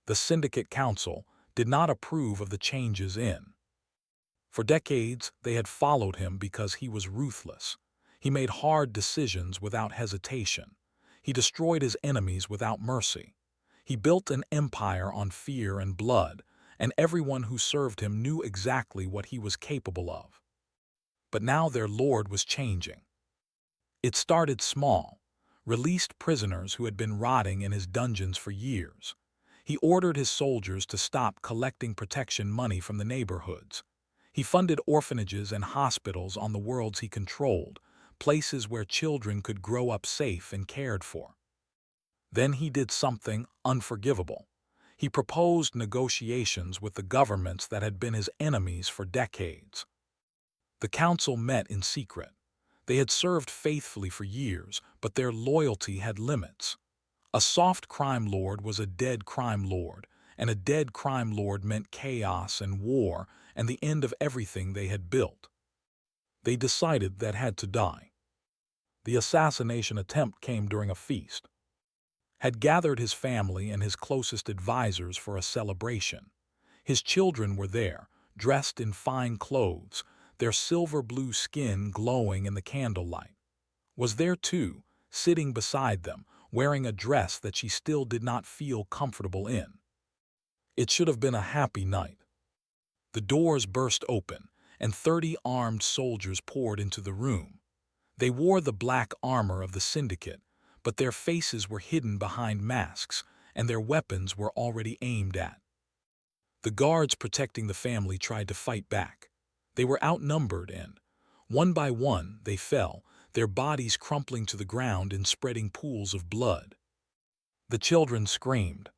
The Syndicate Council did not approve of the changes in. For decades, they had followed him because he was ruthless. He made hard decisions without hesitation. He destroyed his enemies without mercy. He built an empire on fear and blood, and everyone who served him knew exactly what he was capable of. But now their lord was changing. It started small, released prisoners who had been rotting in his dungeons for years. He ordered his soldiers to stop collecting protection money from the neighborhoods. He funded orphanages and hospitals on the worlds he controlled, places where children could grow up safe and cared for. Then he did something unforgivable. He proposed negotiations with the governments that had been his enemies for decades. The council met in secret. They had served faithfully for years, but their loyalty had limits. A soft crime lord was a dead crime lord, and a dead crime lord meant chaos and war and the end of everything they had built. They decided that had to die. The assassination attempt came during a feast. Had gathered his family and his closest advisors for a celebration. His children were there, dressed in fine clothes, their silver-blue skin glowing in the candlelight. Was there too, sitting beside them, wearing a dress that she still did not feel comfortable in. It should have been a happy night. The doors burst open, and 30 armed soldiers poured into the room. They wore the black armor of the Syndicate, but their faces were hidden behind masks, and their weapons were already aimed at. The guards protecting the family tried to fight back. They were outnumbered and, one by one, they fell, their bodies crumpling to the ground in spreading pools of blood. The children screamed.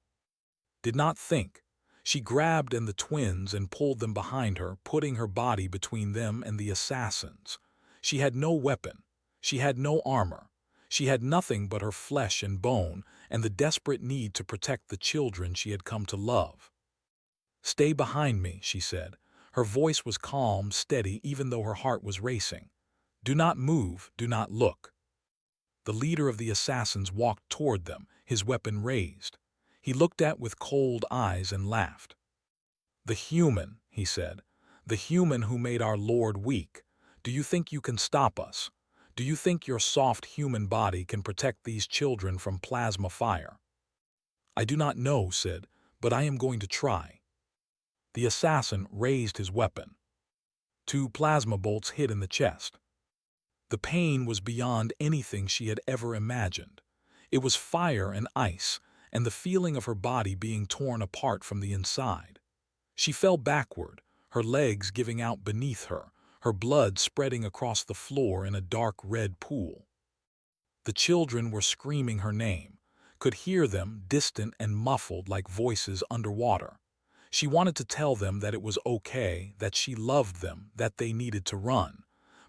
Did not think. She grabbed the twins and pulled them behind her, putting her body between them and the assassins. She had no weapon. She had no armor. She had nothing but her flesh and bone and the desperate need to protect the children she had come to love. "Stay behind me," she said. Her voice was calm, steady, even though her heart was racing. "Do not move, do not look." The leader of the assassins walked toward them, his weapon raised. He looked with cold eyes and laughed. "The human," he said, "the human who made our Lord weak. Do you think you can stop us? Do you think your soft human body can protect these children from plasma fire?" "I do not know," said, "but I am going to try." The assassin raised his weapon. 2 plasma bolts hit in the chest. The pain was beyond anything she had ever imagined. It was fire and ice, and the feeling of her body being torn apart from the inside. She fell backward, her legs giving out beneath her, her blood spreading across the floor in a dark red pool. The children were screaming her name, could hear them distant and muffled like voices underwater. She wanted to tell them that it was okay, that she loved them, that they needed to run.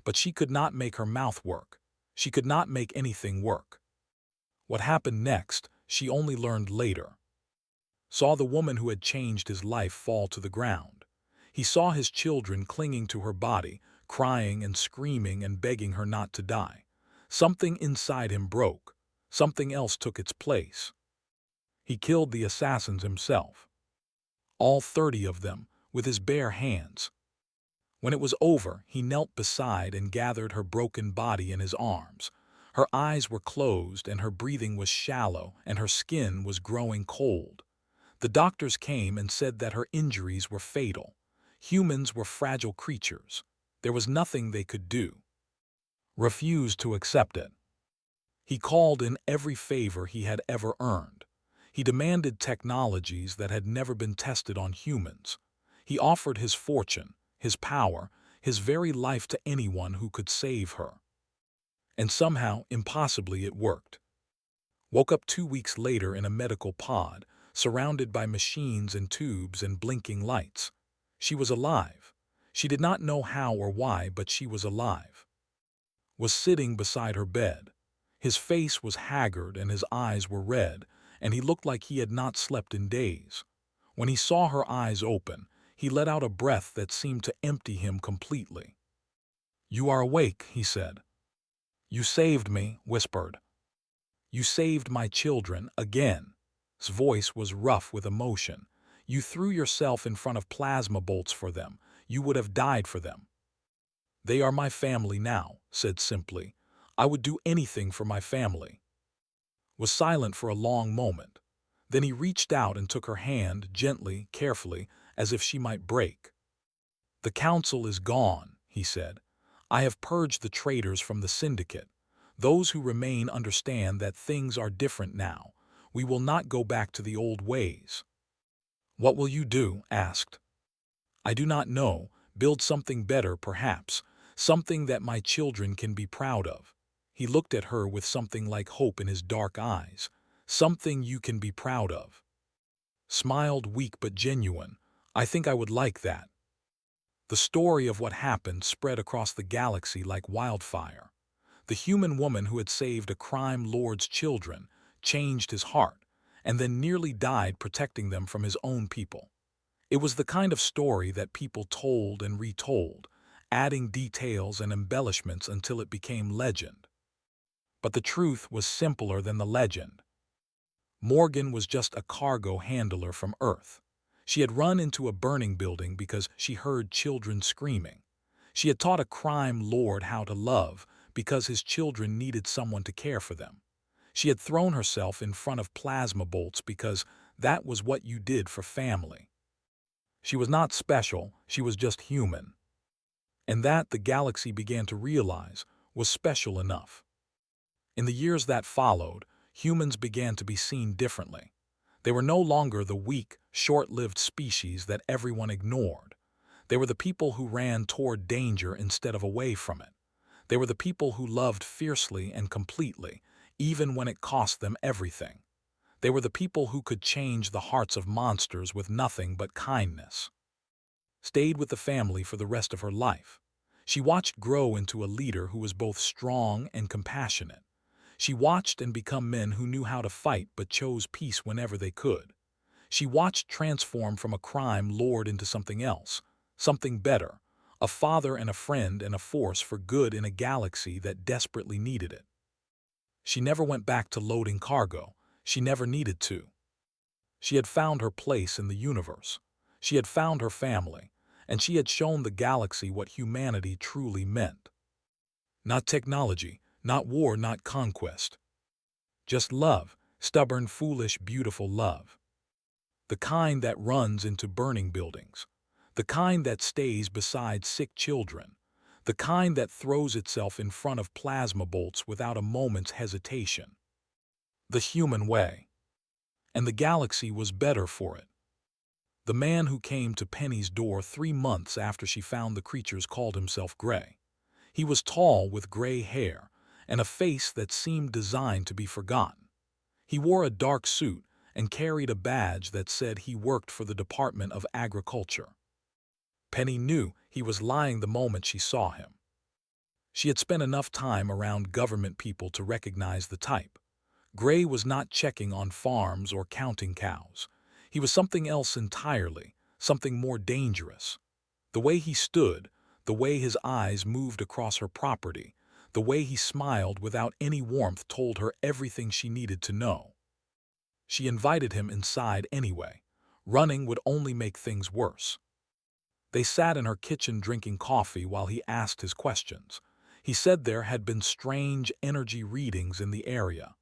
But she could not make her mouth work. She could not make anything work. What happened next, she only learned later. Saw the woman who had changed his life fall to the ground. He saw his children clinging to her body, crying and screaming and begging her not to die. Something inside him broke. Something else took its place. He killed the assassins himself. All 30 of them, with his bare hands. When it was over, he knelt beside and gathered her broken body in his arms. Her eyes were closed and her breathing was shallow and her skin was growing cold. The doctors came and said that her injuries were fatal. Humans were fragile creatures. There was nothing they could do. Refused to accept it. He called in every favor he had ever earned. He demanded technologies that had never been tested on humans. He offered his fortune, his power, his very life to anyone who could save her. And somehow, impossibly, it worked. Woke up 2 weeks later in a medical pod, surrounded by machines and tubes and blinking lights. She was alive. She did not know how or why, but she was alive. Was sitting beside her bed. His face was haggard and his eyes were red, and he looked like he had not slept in days. When he saw her eyes open, he let out a breath that seemed to empty him completely. "You are awake," he said. "You saved me," whispered. "You saved my children again. voice was rough with emotion. "You threw yourself in front of plasma bolts for them. You would have died for them." "They are my family now," said simply. "I would do anything for my family." Was silent for a long moment. Then he reached out and took her hand, gently, carefully, as if she might break. "The council is gone," he said. "I have purged the traitors from the syndicate. Those who remain understand that things are different now. We will not go back to the old ways." "What will you do?" asked. "I do not know. Build something better, perhaps. Something that my children can be proud of." He looked at her with something like hope in his dark eyes. "Something you can be proud of." Smiled, weak but genuine. "I think I would like that." The story of what happened spread across the galaxy like wildfire. The human woman who had saved a crime lord's children changed his heart, and then nearly died protecting them from his own people. It was the kind of story that people told and retold, adding details and embellishments until it became legend. But the truth was simpler than the legend. Morgan was just a cargo handler from Earth. She had run into a burning building because she heard children screaming. She had taught a crime lord how to love because his children needed someone to care for them. She had thrown herself in front of plasma bolts because that was what you did for family. She was not special, she was just human. And that, the galaxy began to realize, was special enough. In the years that followed, humans began to be seen differently. They were no longer the weak, short-lived species that everyone ignored. They were the people who ran toward danger instead of away from it. They were the people who loved fiercely and completely, even when it cost them everything. They were the people who could change the hearts of monsters with nothing but kindness. Stayed with the family for the rest of her life. She watched grow into a leader who was both strong and compassionate. She watched and become men who knew how to fight but chose peace whenever they could. She watched transform from a crime lord into something else, something better, a father and a friend and a force for good in a galaxy that desperately needed it. She never went back to loading cargo. She never needed to. She had found her place in the universe. She had found her family, and she had shown the galaxy what humanity truly meant. Not technology, not war, not conquest. Just love, stubborn, foolish, beautiful love. The kind that runs into burning buildings. The kind that stays beside sick children. The kind that throws itself in front of plasma bolts without a moment's hesitation. The human way. And the galaxy was better for it. The man who came to Penny's door 3 months after she found the creatures called himself Gray. He was tall with gray hair and a face that seemed designed to be forgotten. He wore a dark suit and carried a badge that said he worked for the Department of Agriculture. Penny knew he was lying the moment she saw him. She had spent enough time around government people to recognize the type. Gray was not checking on farms or counting cows. He was something else entirely, something more dangerous. The way he stood, the way his eyes moved across her property, the way he smiled without any warmth told her everything she needed to know. She invited him inside anyway. Running would only make things worse. They sat in her kitchen drinking coffee while he asked his questions. He said there had been strange energy readings in the area.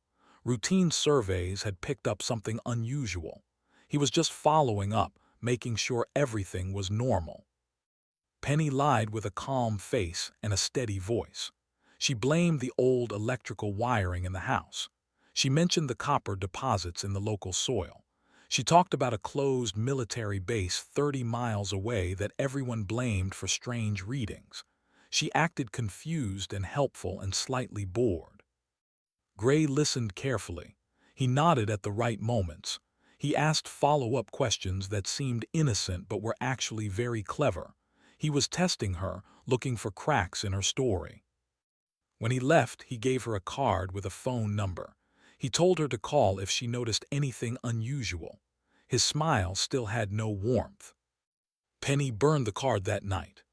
Routine surveys had picked up something unusual. He was just following up, making sure everything was normal. Penny lied with a calm face and a steady voice. She blamed the old electrical wiring in the house. She mentioned the copper deposits in the local soil. She talked about a closed military base 30 miles away that everyone blamed for strange readings. She acted confused and helpful and slightly bored. Gray listened carefully. He nodded at the right moments. He asked follow-up questions that seemed innocent but were actually very clever. He was testing her, looking for cracks in her story. When he left, he gave her a card with a phone number. He told her to call if she noticed anything unusual. His smile still had no warmth. Penny burned the card that night.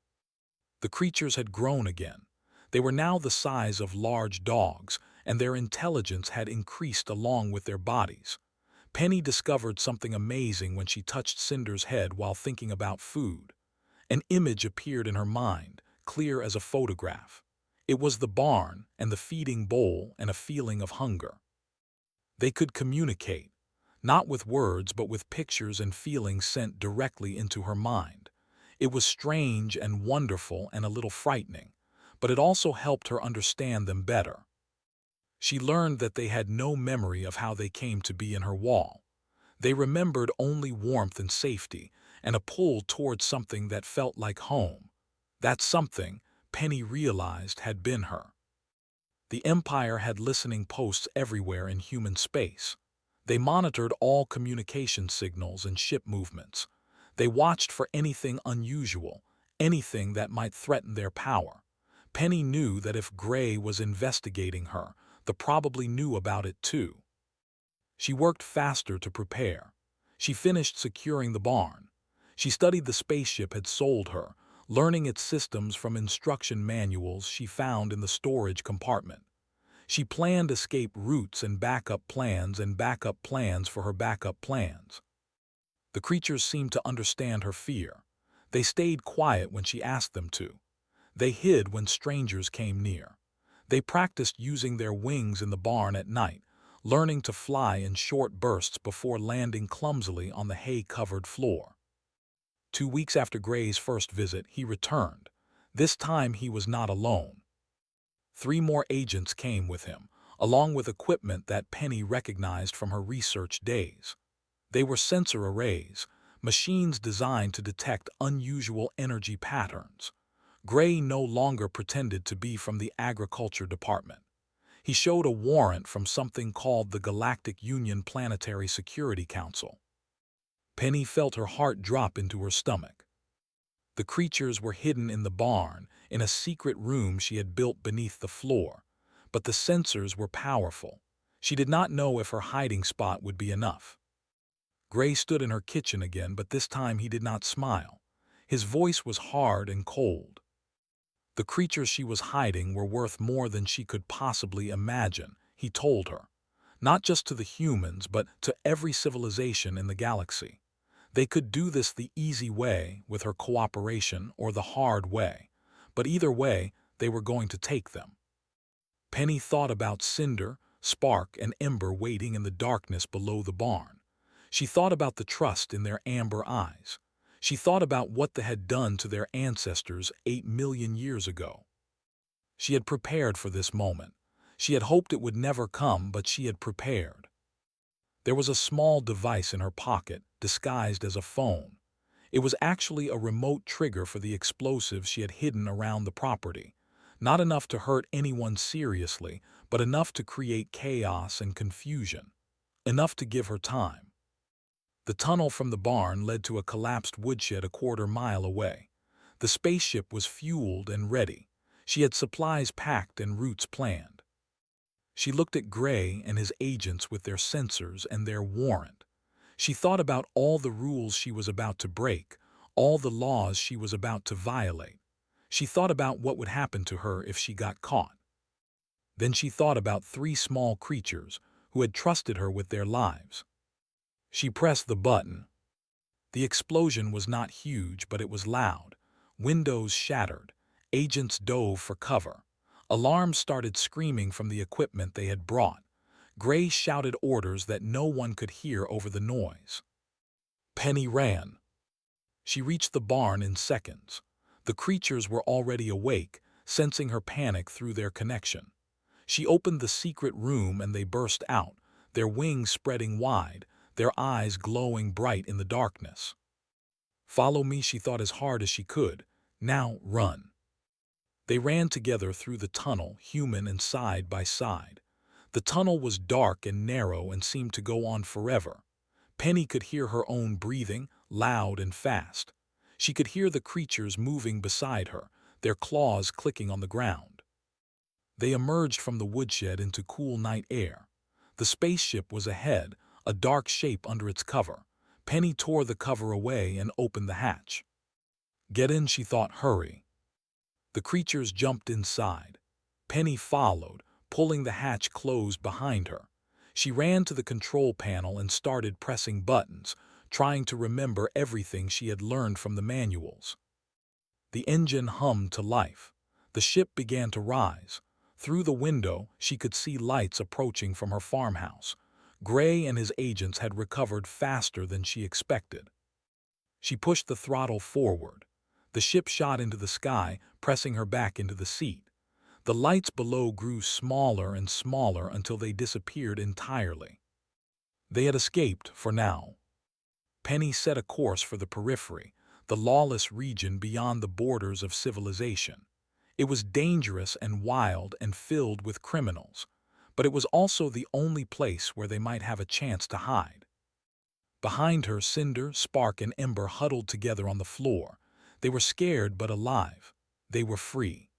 The creatures had grown again. They were now the size of large dogs, and their intelligence had increased along with their bodies. Penny discovered something amazing when she touched Cinder's head while thinking about food. An image appeared in her mind, clear as a photograph. It was the barn and the feeding bowl and a feeling of hunger. They could communicate, not with words but with pictures and feelings sent directly into her mind. It was strange and wonderful and a little frightening, but it also helped her understand them better. She learned that they had no memory of how they came to be in her wall. They remembered only warmth and safety, and a pull towards something that felt like home. That something, Penny realized, had been her. The Empire had listening posts everywhere in human space. They monitored all communication signals and ship movements. They watched for anything unusual, anything that might threaten their power. Penny knew that if Gray was investigating her, they probably knew about it too. She worked faster to prepare. She finished securing the barn. She studied the spaceship had sold her, learning its systems from instruction manuals she found in the storage compartment. She planned escape routes and backup plans for her backup plans. The creatures seemed to understand her fear. They stayed quiet when she asked them to. They hid when strangers came near. They practiced using their wings in the barn at night, learning to fly in short bursts before landing clumsily on the hay-covered floor. 2 weeks after Gray's first visit, he returned. This time he was not alone. 3 more agents came with him, along with equipment that Penny recognized from her research days. They were sensor arrays, machines designed to detect unusual energy patterns. Gray no longer pretended to be from the Agriculture Department. He showed a warrant from something called the Galactic Union Planetary Security Council. Penny felt her heart drop into her stomach. The creatures were hidden in the barn, in a secret room she had built beneath the floor. But the sensors were powerful. She did not know if her hiding spot would be enough. Gray stood in her kitchen again, but this time he did not smile. His voice was hard and cold. The creatures she was hiding were worth more than she could possibly imagine, he told her. Not just to the humans, but to every civilization in the galaxy. They could do this the easy way, with her cooperation, or the hard way. But either way, they were going to take them. Penny thought about Cinder, Spark, and Ember waiting in the darkness below the barn. She thought about the trust in their amber eyes. She thought about what they had done to their ancestors 8 million years ago. She had prepared for this moment. She had hoped it would never come, but she had prepared. There was a small device in her pocket, disguised as a phone. It was actually a remote trigger for the explosives she had hidden around the property. Not enough to hurt anyone seriously, but enough to create chaos and confusion. Enough to give her time. The tunnel from the barn led to a collapsed woodshed a quarter-mile away. The spaceship was fueled and ready. She had supplies packed and routes planned. She looked at Gray and his agents with their sensors and their warrant. She thought about all the rules she was about to break, all the laws she was about to violate. She thought about what would happen to her if she got caught. Then she thought about 3 small creatures who had trusted her with their lives. She pressed the button. The explosion was not huge, but it was loud. Windows shattered. Agents dove for cover. Alarms started screaming from the equipment they had brought. Gray shouted orders that no one could hear over the noise. Penny ran. She reached the barn in seconds. The creatures were already awake, sensing her panic through their connection. She opened the secret room and they burst out, their wings spreading wide, their eyes glowing bright in the darkness. Follow me, she thought as hard as she could. Now run. They ran together through the tunnel, human and side by side. The tunnel was dark and narrow and seemed to go on forever. Penny could hear her own breathing, loud and fast. She could hear the creatures moving beside her, their claws clicking on the ground. They emerged from the woodshed into cool night air. The spaceship was ahead, a dark shape under its cover. Penny tore the cover away and opened the hatch. Get in, she thought, hurry. The creatures jumped inside. Penny followed, pulling the hatch closed behind her. She ran to the control panel and started pressing buttons, trying to remember everything she had learned from the manuals. The engine hummed to life. The ship began to rise. Through the window, she could see lights approaching from her farmhouse. Gray and his agents had recovered faster than she expected. She pushed the throttle forward. The ship shot into the sky, pressing her back into the seat. The lights below grew smaller and smaller until they disappeared entirely. They had escaped for now. Penny set a course for the periphery, the lawless region beyond the borders of civilization. It was dangerous and wild and filled with criminals, but it was also the only place where they might have a chance to hide. Behind her, Cinder, Spark, and Ember huddled together on the floor. They were scared but alive. They were free.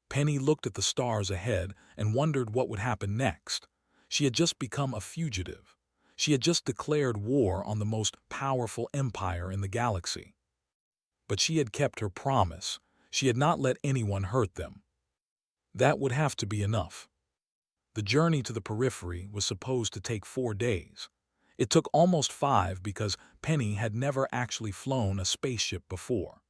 Penny looked at the stars ahead and wondered what would happen next. She had just become a fugitive. She had just declared war on the most powerful empire in the galaxy. But she had kept her promise. She had not let anyone hurt them. That would have to be enough. The journey to the periphery was supposed to take 4 days. It took almost 5 because Penny had never actually flown a spaceship before.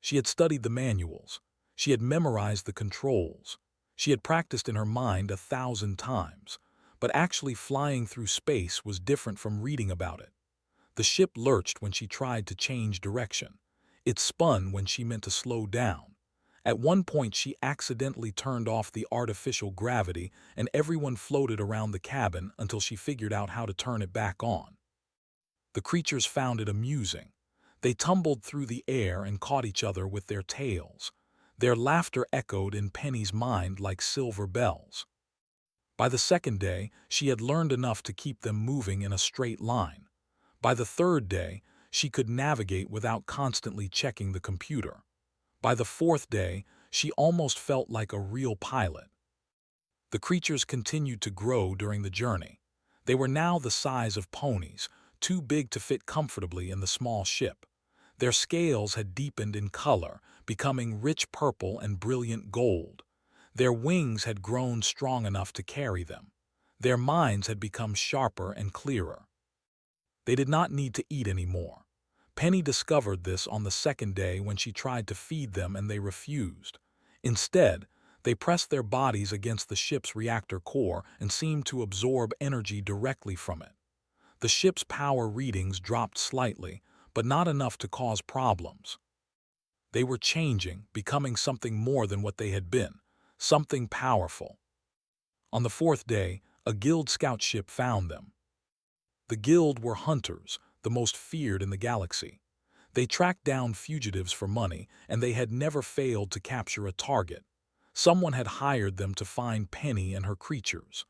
She had studied the manuals. She had memorized the controls. She had practiced in her mind 1,000 times. But actually flying through space was different from reading about it. The ship lurched when she tried to change direction. It spun when she meant to slow down. At one point, she accidentally turned off the artificial gravity, and everyone floated around the cabin until she figured out how to turn it back on. The creatures found it amusing. They tumbled through the air and caught each other with their tails. Their laughter echoed in Penny's mind like silver bells. By the second day, she had learned enough to keep them moving in a straight line. By the third day, she could navigate without constantly checking the computer. By the fourth day, she almost felt like a real pilot. The creatures continued to grow during the journey. They were now the size of ponies, too big to fit comfortably in the small ship. Their scales had deepened in color, becoming rich purple and brilliant gold. Their wings had grown strong enough to carry them. Their minds had become sharper and clearer. They did not need to eat anymore. Penny discovered this on the second day when she tried to feed them and they refused. Instead, they pressed their bodies against the ship's reactor core and seemed to absorb energy directly from it. The ship's power readings dropped slightly, but not enough to cause problems. They were changing, becoming something more than what they had been. Something powerful. On the fourth day, a guild scout ship found them. The guild were hunters, the most feared in the galaxy. They tracked down fugitives for money, and they had never failed to capture a target. Someone had hired them to find Penny and her creatures.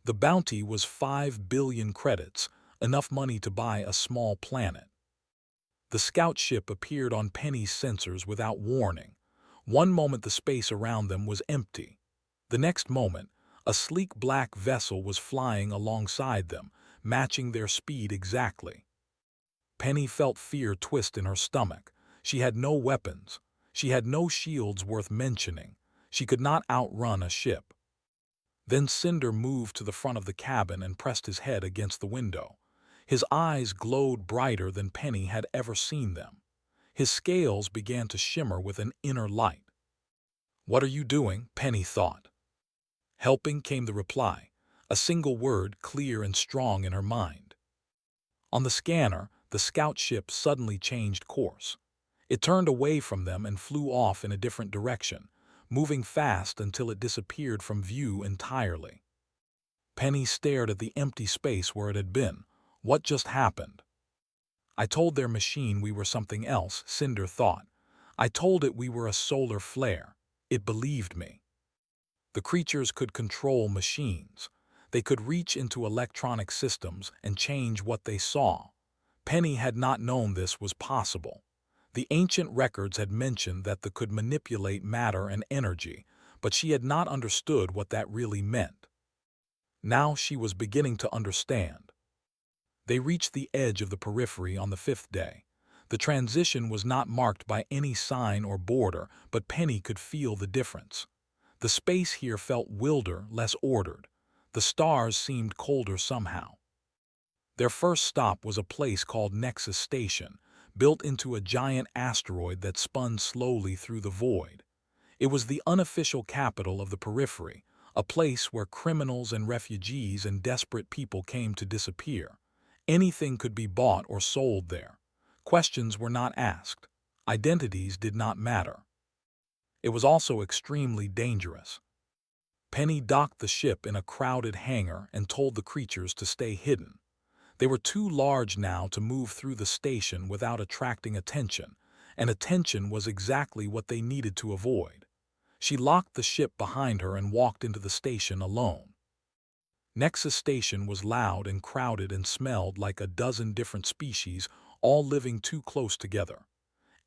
The bounty was 5 billion credits, enough money to buy a small planet. The scout ship appeared on Penny's sensors without warning. One moment the space around them was empty. The next moment, a sleek black vessel was flying alongside them, matching their speed exactly. Penny felt fear twist in her stomach. She had no weapons. She had no shields worth mentioning. She could not outrun a ship. Then Cinder moved to the front of the cabin and pressed his head against the window. His eyes glowed brighter than Penny had ever seen them. His scales began to shimmer with an inner light. "What are you doing?" Penny thought. "Helping," came the reply, a single word clear and strong in her mind. On the scanner, the scout ship suddenly changed course. It turned away from them and flew off in a different direction, moving fast until it disappeared from view entirely. Penny stared at the empty space where it had been. What just happened? "I told their machine we were something else," Cinder thought. "I told it we were a solar flare. It believed me." The creatures could control machines. They could reach into electronic systems and change what they saw. Penny had not known this was possible. The ancient records had mentioned that they could manipulate matter and energy, but she had not understood what that really meant. Now she was beginning to understand. They reached the edge of the periphery on the 5th day. The transition was not marked by any sign or border, but Penny could feel the difference. The space here felt wilder, less ordered. The stars seemed colder somehow. Their first stop was a place called Nexus Station, built into a giant asteroid that spun slowly through the void. It was the unofficial capital of the periphery, a place where criminals and refugees and desperate people came to disappear. Anything could be bought or sold there. Questions were not asked. Identities did not matter. It was also extremely dangerous. Penny docked the ship in a crowded hangar and told the creatures to stay hidden. They were too large now to move through the station without attracting attention, and attention was exactly what they needed to avoid. She locked the ship behind her and walked into the station alone. Nexus Station was loud and crowded and smelled like a dozen different species, all living too close together.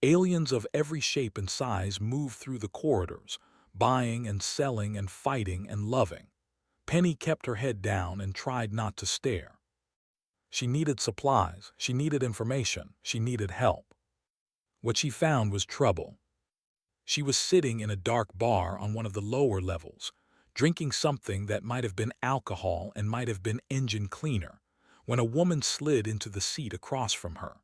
Aliens of every shape and size moved through the corridors, buying and selling and fighting and loving. Penny kept her head down and tried not to stare. She needed supplies, she needed information, she needed help. What she found was trouble. She was sitting in a dark bar on one of the lower levels, drinking something that might have been alcohol and might have been engine cleaner, when a woman slid into the seat across from her.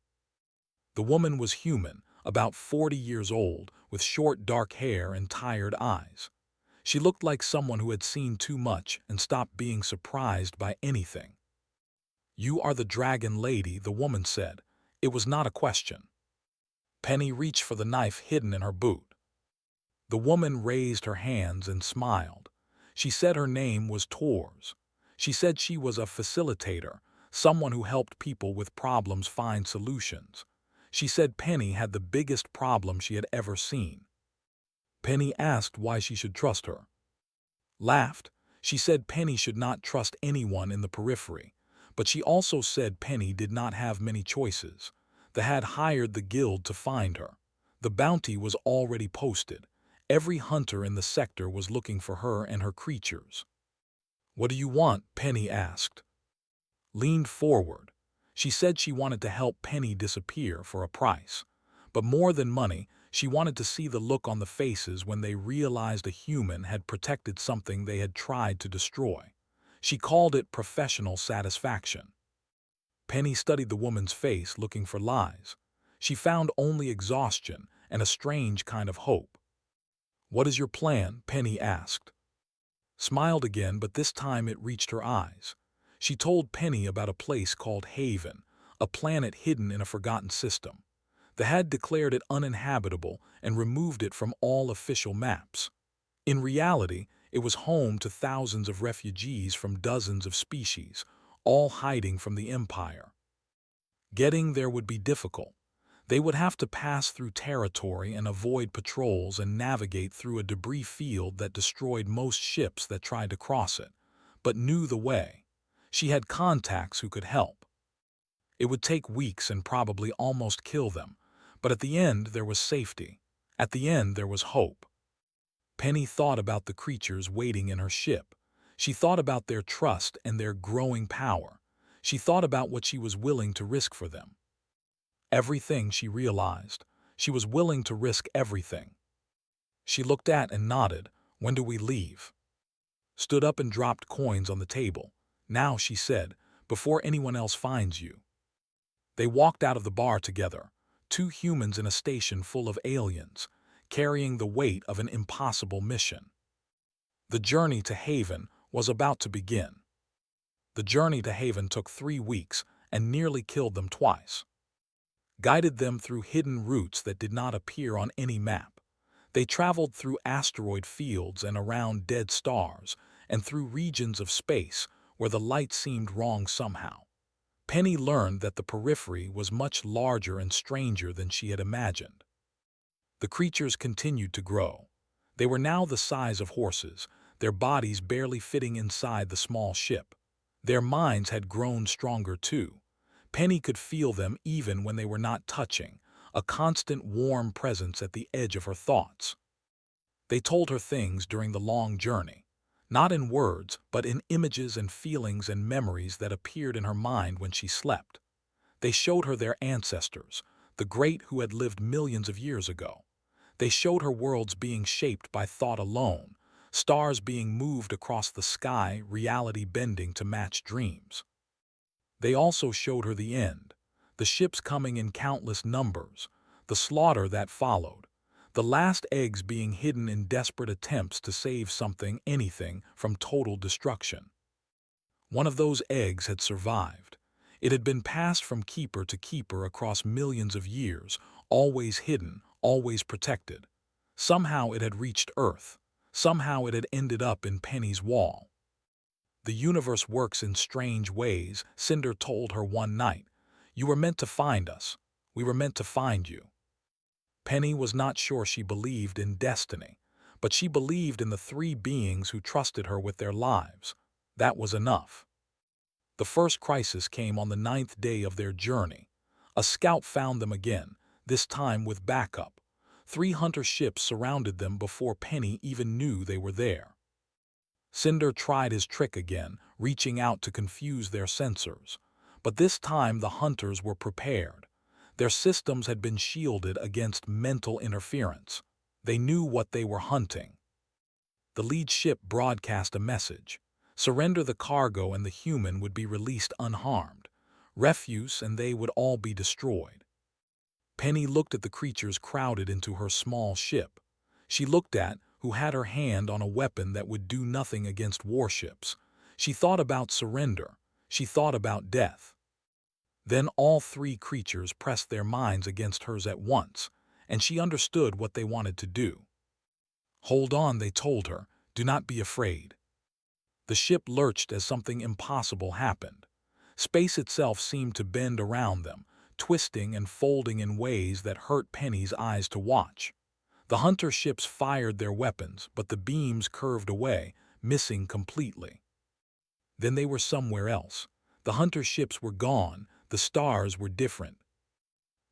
The woman was human, about 40 years old, with short dark hair and tired eyes. She looked like someone who had seen too much and stopped being surprised by anything. "You are the Dragon Lady," the woman said. It was not a question. Penny reached for the knife hidden in her boot. The woman raised her hands and smiled. She said her name was Tors. She said she was a facilitator, someone who helped people with problems find solutions. She said Penny had the biggest problem she had ever seen. Penny asked why she should trust her. Laughed. She said Penny should not trust anyone in the periphery, but she also said Penny did not have many choices. They had hired the guild to find her. The bounty was already posted. Every hunter in the sector was looking for her and her creatures. "What do you want?" Penny asked. Leaned forward. She said she wanted to help Penny disappear for a price. But more than money, she wanted to see the look on the faces when they realized a human had protected something they had tried to destroy. She called it professional satisfaction. Penny studied the woman's face, looking for lies. She found only exhaustion and a strange kind of hope. "What is your plan?" Penny asked. Smiled again, but this time it reached her eyes. She told Penny about a place called Haven, a planet hidden in a forgotten system. They had declared it uninhabitable and removed it from all official maps. In reality, it was home to thousands of refugees from dozens of species, all hiding from the Empire. Getting there would be difficult. They would have to pass through territory and avoid patrols and navigate through a debris field that destroyed most ships that tried to cross it, but knew the way. She had contacts who could help. It would take weeks and probably almost kill them, but at the end there was safety. At the end there was hope. Penny thought about the creatures waiting in her ship. She thought about their trust and their growing power. She thought about what she was willing to risk for them. Everything, she realized. She was willing to risk everything. She looked at and nodded. "When do we leave?" Stood up and dropped coins on the table. "Now," she said, "before anyone else finds you." They walked out of the bar together, two humans in a station full of aliens, carrying the weight of an impossible mission. The journey to Haven was about to begin. The journey to Haven took 3 weeks and nearly killed them twice. Guided them through hidden routes that did not appear on any map. They traveled through asteroid fields and around dead stars, and through regions of space where the light seemed wrong somehow. Penny learned that the periphery was much larger and stranger than she had imagined. The creatures continued to grow. They were now the size of horses, their bodies barely fitting inside the small ship. Their minds had grown stronger too. Penny could feel them even when they were not touching, a constant warm presence at the edge of her thoughts. They told her things during the long journey, not in words, but in images and feelings and memories that appeared in her mind when she slept. They showed her their ancestors, the great who had lived millions of years ago. They showed her worlds being shaped by thought alone, stars being moved across the sky, reality bending to match dreams. They also showed her the end, the ships coming in countless numbers, the slaughter that followed, the last eggs being hidden in desperate attempts to save something, anything, from total destruction. One of those eggs had survived. It had been passed from keeper to keeper across millions of years, always hidden, always protected. Somehow it had reached Earth. Somehow it had ended up in Penny's wall. The universe works in strange ways, Cinder told her one night. You were meant to find us. We were meant to find you. Penny was not sure she believed in destiny, but she believed in the three beings who trusted her with their lives. That was enough. The first crisis came on the 9th day of their journey. A scout found them again, this time with backup. 3 hunter ships surrounded them before Penny even knew they were there. Cinder tried his trick again, reaching out to confuse their sensors. But this time the hunters were prepared. Their systems had been shielded against mental interference. They knew what they were hunting. The lead ship broadcast a message. Surrender the cargo and the human would be released unharmed. Refuse and they would all be destroyed. Penny looked at the creatures crowded into her small ship. She looked at who had her hand on a weapon that would do nothing against warships. She thought about surrender. She thought about death. Then all 3 creatures pressed their minds against hers at once, and she understood what they wanted to do. Hold on, they told her. Do not be afraid. The ship lurched as something impossible happened. Space itself seemed to bend around them, twisting and folding in ways that hurt Penny's eyes to watch. The hunter ships fired their weapons, but the beams curved away, missing completely. Then they were somewhere else. The hunter ships were gone, the stars were different.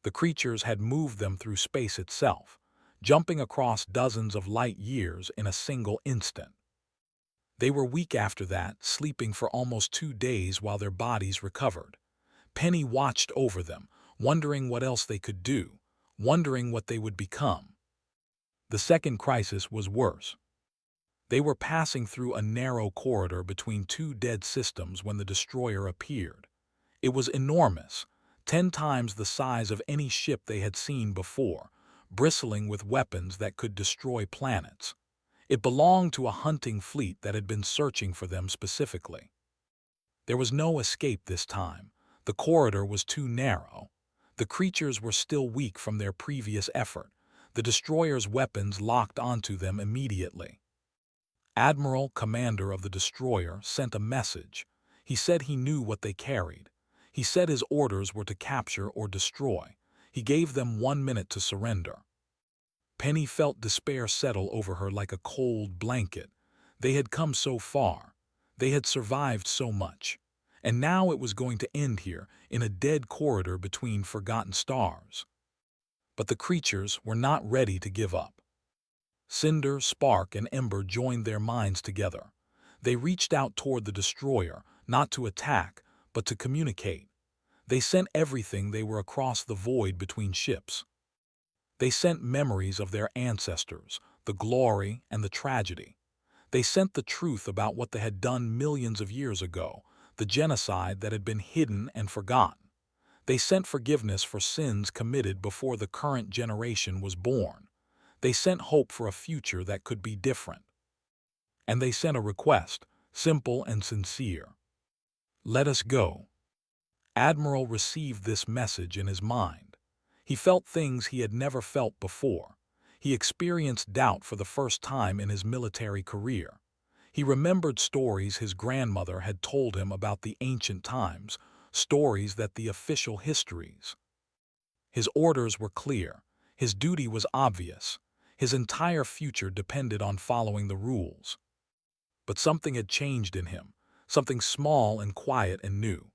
The creatures had moved them through space itself, jumping across dozens of light years in a single instant. They were weak after that, sleeping for almost 2 days while their bodies recovered. Penny watched over them, wondering what else they could do, wondering what they would become. The second crisis was worse. They were passing through a narrow corridor between 2 dead systems when the destroyer appeared. It was enormous, 10 times the size of any ship they had seen before, bristling with weapons that could destroy planets. It belonged to a hunting fleet that had been searching for them specifically. There was no escape this time. The corridor was too narrow. The creatures were still weak from their previous effort. The destroyer's weapons locked onto them immediately. Admiral, commander of the destroyer, sent a message. He said he knew what they carried. He said his orders were to capture or destroy. He gave them 1 minute to surrender. Penny felt despair settle over her like a cold blanket. They had come so far. They had survived so much. And now it was going to end here, in a dead corridor between forgotten stars. But the creatures were not ready to give up. Cinder, Spark, and Ember joined their minds together. They reached out toward the destroyer, not to attack, but to communicate. They sent everything they were across the void between ships. They sent memories of their ancestors, the glory and the tragedy. They sent the truth about what they had done millions of years ago, the genocide that had been hidden and forgotten. They sent forgiveness for sins committed before the current generation was born. They sent hope for a future that could be different. And they sent a request, simple and sincere. Let us go. Admiral received this message in his mind. He felt things he had never felt before. He experienced doubt for the first time in his military career. He remembered stories his grandmother had told him about the ancient times, stories that the official histories. His orders were clear. His duty was obvious. His entire future depended on following the rules. But something had changed in him, something small and quiet and new.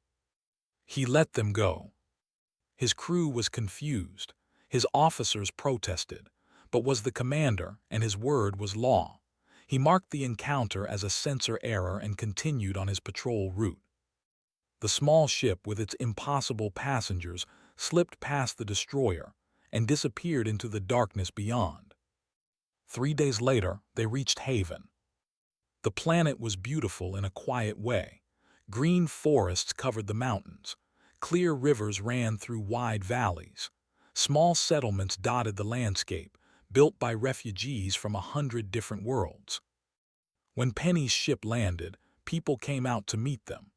He let them go. His crew was confused. His officers protested, but was the commander, and his word was law. He marked the encounter as a sensor error and continued on his patrol route. The small ship with its impossible passengers slipped past the destroyer and disappeared into the darkness beyond. 3 days later, they reached haven. The planet was beautiful in a quiet way. Green forests covered the mountains. Clear rivers ran through wide valleys. Small settlements dotted the landscape, built by refugees from 100 different worlds. When Penny's ship landed, people came out to meet them.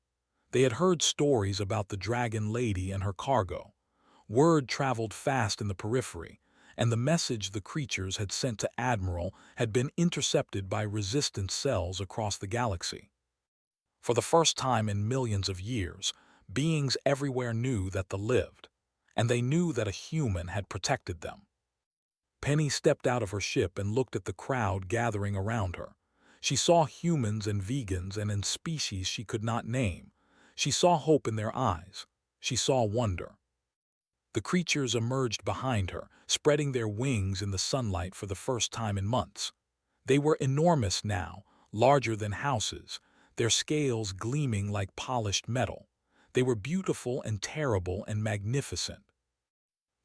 They had heard stories about the Dragon Lady and her cargo. Word traveled fast in the periphery, and the message the creatures had sent to Admiral had been intercepted by resistance cells across the galaxy. For the first time in millions of years, beings everywhere knew that they lived, and they knew that a human had protected them. Penny stepped out of her ship and looked at the crowd gathering around her. She saw humans and vegans and in species she could not name. She saw hope in their eyes. She saw wonder. The creatures emerged behind her, spreading their wings in the sunlight for the first time in months. They were enormous now, larger than houses, their scales gleaming like polished metal. They were beautiful and terrible and magnificent.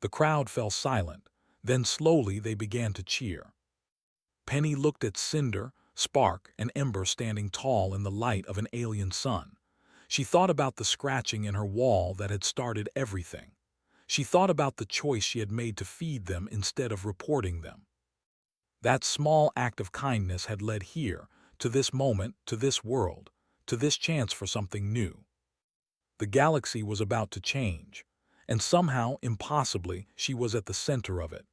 The crowd fell silent. Then slowly they began to cheer. Penny looked at Cinder, Spark, and Ember standing tall in the light of an alien sun. She thought about the scratching in her wall that had started everything. She thought about the choice she had made to feed them instead of reporting them. That small act of kindness had led here, to this moment, to this world, to this chance for something new. The galaxy was about to change, and somehow, impossibly, she was at the center of it.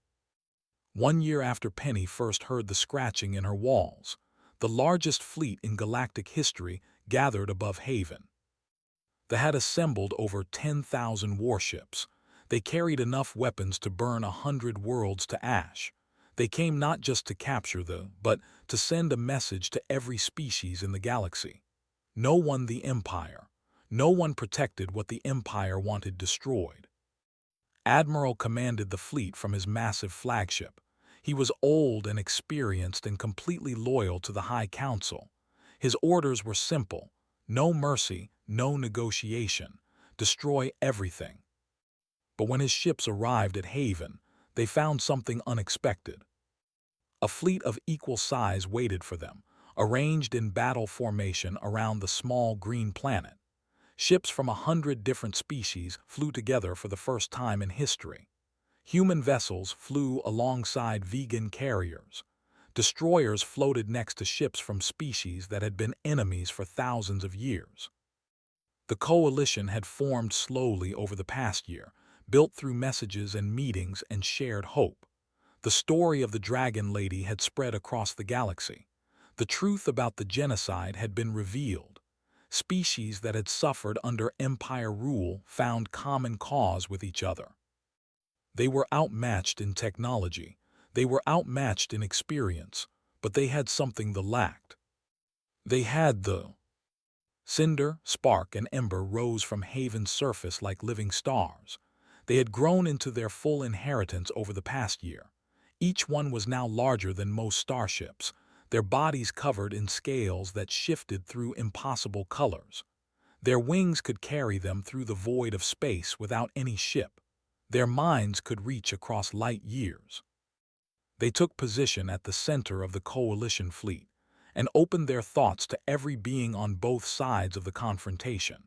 1 year after Penny first heard the scratching in her walls, the largest fleet in galactic history gathered above Haven. They had assembled over 10,000 warships. They carried enough weapons to burn 100 worlds to ash. They came not just to capture but to send a message to every species in the galaxy. No one the Empire. No one protected what the Empire wanted destroyed. Admiral commanded the fleet from his massive flagship. He was old and experienced and completely loyal to the High Council. His orders were simple: no mercy, no negotiation, destroy everything. But when his ships arrived at Haven, they found something unexpected. A fleet of equal size waited for them, arranged in battle formation around the small green planet. Ships from 100 different species flew together for the first time in history. Human vessels flew alongside vegan carriers. Destroyers floated next to ships from species that had been enemies for thousands of years. The coalition had formed slowly over the past year, built through messages and meetings and shared hope. The story of the Dragon Lady had spread across the galaxy. The truth about the genocide had been revealed. Species that had suffered under Empire rule found common cause with each other. They were outmatched in technology. They were outmatched in experience, but they had something they lacked. They had the Cinder, Spark, and Ember rose from Haven's surface like living stars. They had grown into their full inheritance over the past year. Each one was now larger than most starships, their bodies covered in scales that shifted through impossible colors. Their wings could carry them through the void of space without any ship. Their minds could reach across light years. They took position at the center of the coalition fleet and opened their thoughts to every being on both sides of the confrontation.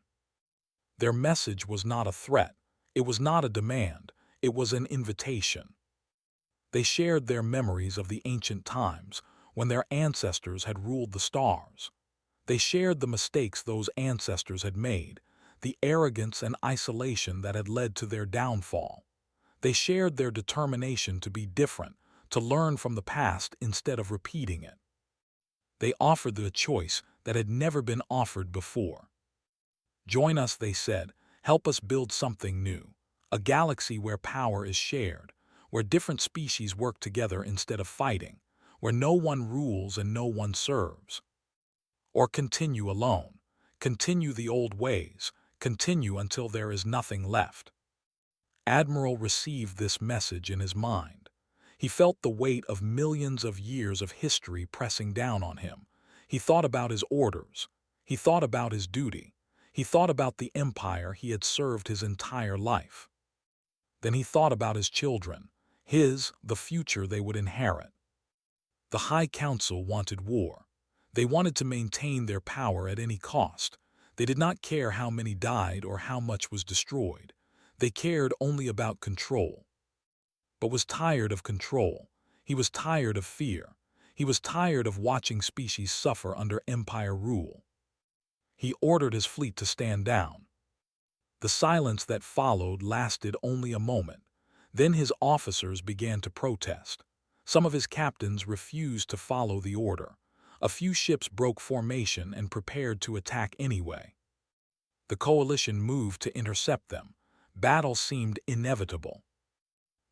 Their message was not a threat. It was not a demand. It was an invitation. They shared their memories of the ancient times when their ancestors had ruled the stars. They shared the mistakes those ancestors had made, the arrogance and isolation that had led to their downfall. They shared their determination to be different, to learn from the past instead of repeating it. They offered the choice that had never been offered before. Join us, they said. Help us build something new. A galaxy where power is shared, where different species work together instead of fighting, where no one rules and no one serves. Or continue alone. Continue the old ways. Continue until there is nothing left. Admiral received this message in his mind. He felt the weight of millions of years of history pressing down on him. He thought about his orders. He thought about his duty. He thought about the empire he had served his entire life. Then he thought about his children, the future they would inherit. The High Council wanted war. They wanted to maintain their power at any cost. They did not care how many died or how much was destroyed. They cared only about control. But was tired of control. He was tired of fear. He was tired of watching species suffer under empire rule. He ordered his fleet to stand down. The silence that followed lasted only a moment. Then his officers began to protest. Some of his captains refused to follow the order. A few ships broke formation and prepared to attack anyway. The coalition moved to intercept them. Battle seemed inevitable.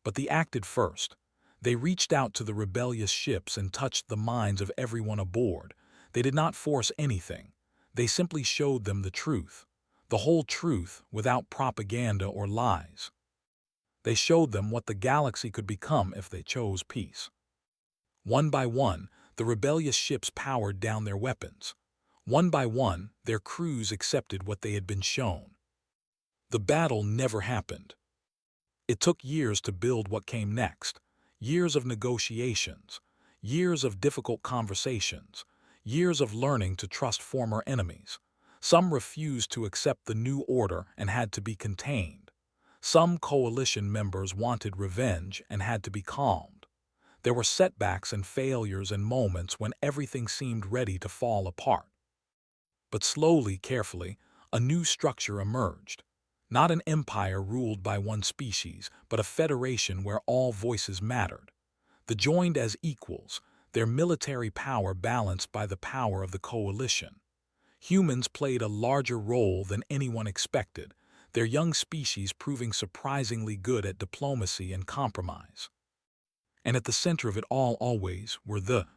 But they acted first. They reached out to the rebellious ships and touched the minds of everyone aboard. They did not force anything. They simply showed them the truth. The whole truth, without propaganda or lies. They showed them what the galaxy could become if they chose peace. One by one, the rebellious ships powered down their weapons. One by one, their crews accepted what they had been shown. The battle never happened. It took years to build what came next. Years of negotiations. Years of difficult conversations. Years of learning to trust former enemies. Some refused to accept the new order and had to be contained. Some coalition members wanted revenge and had to be calmed. There were setbacks and failures and moments when everything seemed ready to fall apart. But slowly, carefully, a new structure emerged. Not an empire ruled by one species, but a federation where all voices mattered. They joined as equals, their military power balanced by the power of the coalition. Humans played a larger role than anyone expected, their young species proving surprisingly good at diplomacy and compromise. And at the center of it all always were the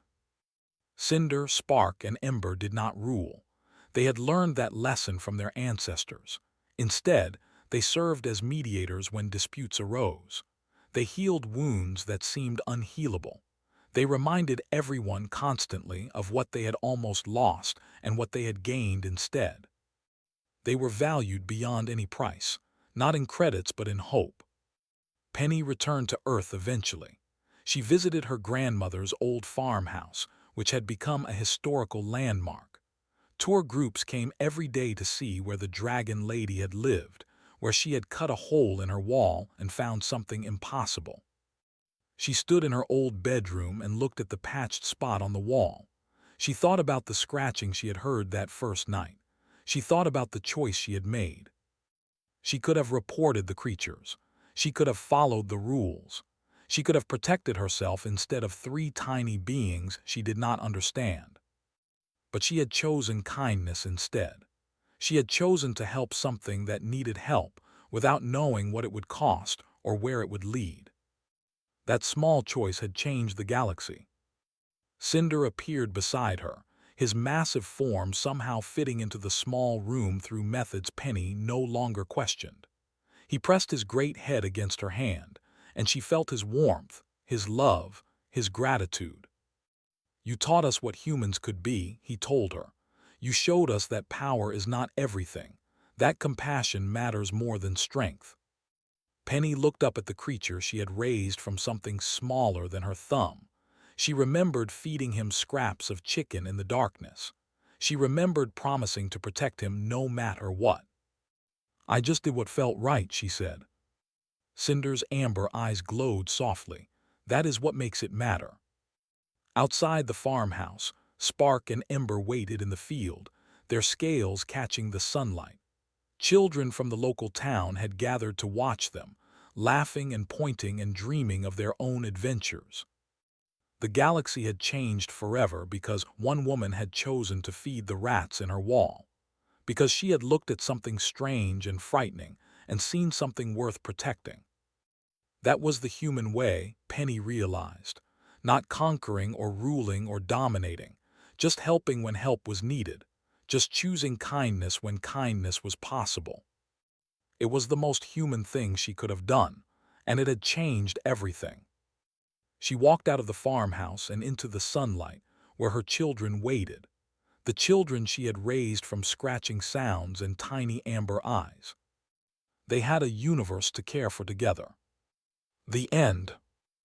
Cinder, Spark, and Ember did not rule. They had learned that lesson from their ancestors. Instead, they served as mediators when disputes arose. They healed wounds that seemed unhealable. They reminded everyone constantly of what they had almost lost and what they had gained instead. They were valued beyond any price, not in credits but in hope. Penny returned to Earth eventually. She visited her grandmother's old farmhouse, which had become a historical landmark. Tour groups came every day to see where the Dragon Lady had lived, where she had cut a hole in her wall and found something impossible. She stood in her old bedroom and looked at the patched spot on the wall. She thought about the scratching she had heard that first night. She thought about the choice she had made. She could have reported the creatures. She could have followed the rules. She could have protected herself instead of 3 tiny beings she did not understand. But she had chosen kindness instead. She had chosen to help something that needed help without knowing what it would cost or where it would lead. That small choice had changed the galaxy. Cinder appeared beside her, his massive form somehow fitting into the small room through methods Penny no longer questioned. He pressed his great head against her hand, and she felt his warmth, his love, his gratitude. "You taught us what humans could be," he told her. "You showed us that power is not everything, that compassion matters more than strength." Penny looked up at the creature she had raised from something smaller than her thumb. She remembered feeding him scraps of chicken in the darkness. She remembered promising to protect him no matter what. "I just did what felt right," she said. Cinder's amber eyes glowed softly. "That is what makes it matter." Outside the farmhouse, Spark and Ember waited in the field, their scales catching the sunlight. Children from the local town had gathered to watch them, laughing and pointing and dreaming of their own adventures. The galaxy had changed forever because one woman had chosen to feed the rats in her wall. Because she had looked at something strange and frightening and seen something worth protecting. That was the human way, Penny realized. Not conquering or ruling or dominating, just helping when help was needed, just choosing kindness when kindness was possible. It was the most human thing she could have done, and it had changed everything. She walked out of the farmhouse and into the sunlight, where her children waited, the children she had raised from scratching sounds and tiny amber eyes. They had a universe to care for together. The end.